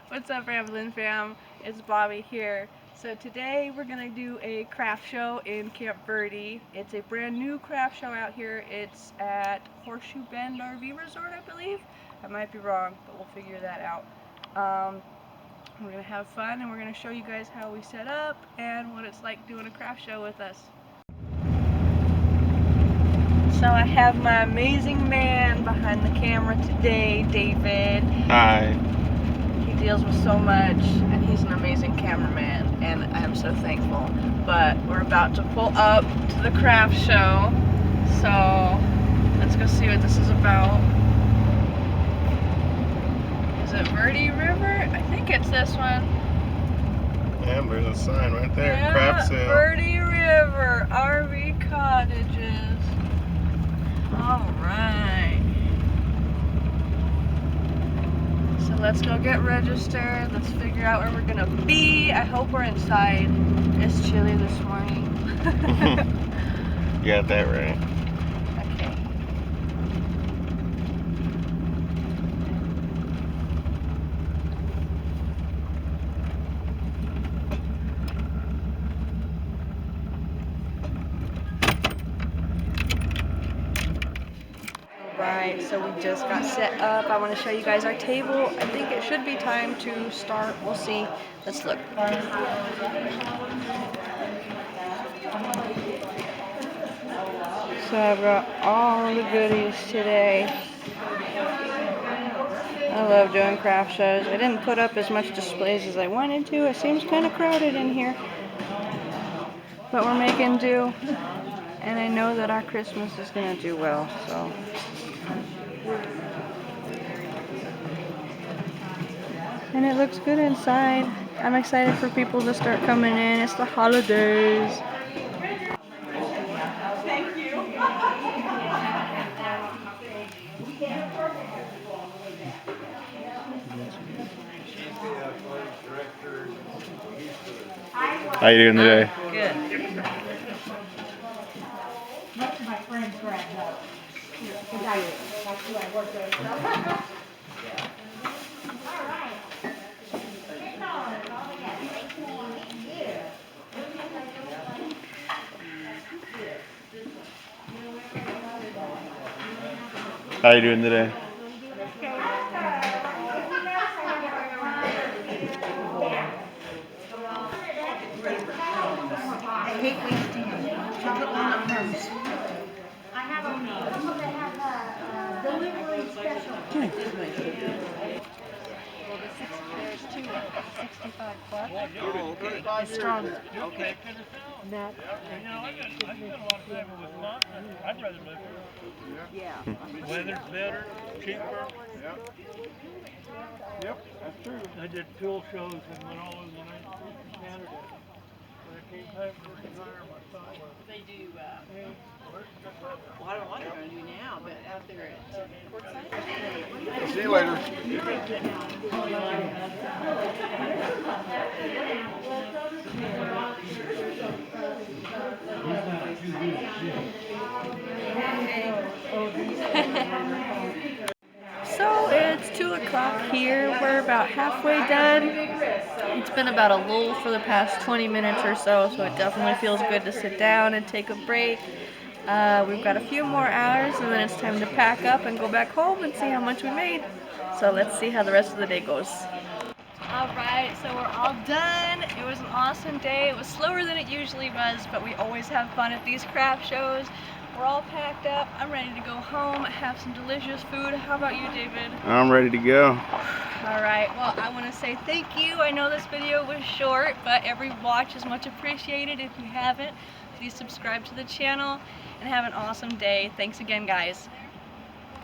What's up, Ramblin' Fam? It's Bobby here. So today we're gonna do a craft show in Camp Verde. It's a brand new craft show out here. It's at Horseshoe Bend RV Resort, I believe. I might be wrong, but we'll figure that out. We're gonna have fun and we're gonna show you guys how we set up and what it's like doing a craft show with us. So I have my amazing man behind the camera today, David. Hi. He deals with so much, and he's an amazing cameraman, and I am so thankful. But we're about to pull up to the craft show, so let's go see what this is about. Is it Verde River? I think it's this one. Yeah, there's a sign right there. Yeah, Craft sale. Verde River RV Cottages. Alright. So let's go get registered. Let's figure out where we're gonna be. I hope we're inside. It's chilly this morning. You got that right. Okay. Alright, so we just got set up. I want to show you guys our table. I think it should be time to start. We'll see. Let's look. So I've got all the goodies today. I love doing craft shows. I didn't put up as much displays as I wanted to. It seems kind of crowded in here. But we're making do. And I know that our Christmas is going to do well, so. And it looks good inside. I'm excited for people to start coming in. It's the holidays. Thank you. How you doing today? Good. Most of my friends grabbed up. Because that's who I work with. So. All right. Get on. How you doing today? I hate wasting chocolate walnut crumbs. I have delivery special. Well, there's two, 65 bucks. Oh, okay. It's strong. Okay. That. I spent a lot of time with mine. I'd rather live here. Yeah. Weather's better, cheaper. Yep, that's true. I did tool shows and went all over the United States and Canada. When it came time for retirement, I thought, well, They do, well, I don't know what they're going to do now, but out there at Portside. See you later. So it's 2 o'clock here. We're about halfway done. It's been about a lull for the past 20 minutes or so, so it definitely feels good to sit down and take a break. We've got a few more hours and then it's time to pack up and go back home and see how much we made. So let's see how the rest of the day goes. Alright, so we're all done. It was an awesome day. It was slower than it usually was, but we always have fun at these craft shows. We're all packed up. I'm ready to go home, have some delicious food. How about you, David? I'm ready to go. Alright, well, I want to say thank you. I know this video was short, but every watch is much appreciated. If you haven't, please subscribe to the channel and have an awesome day. Thanks again, guys.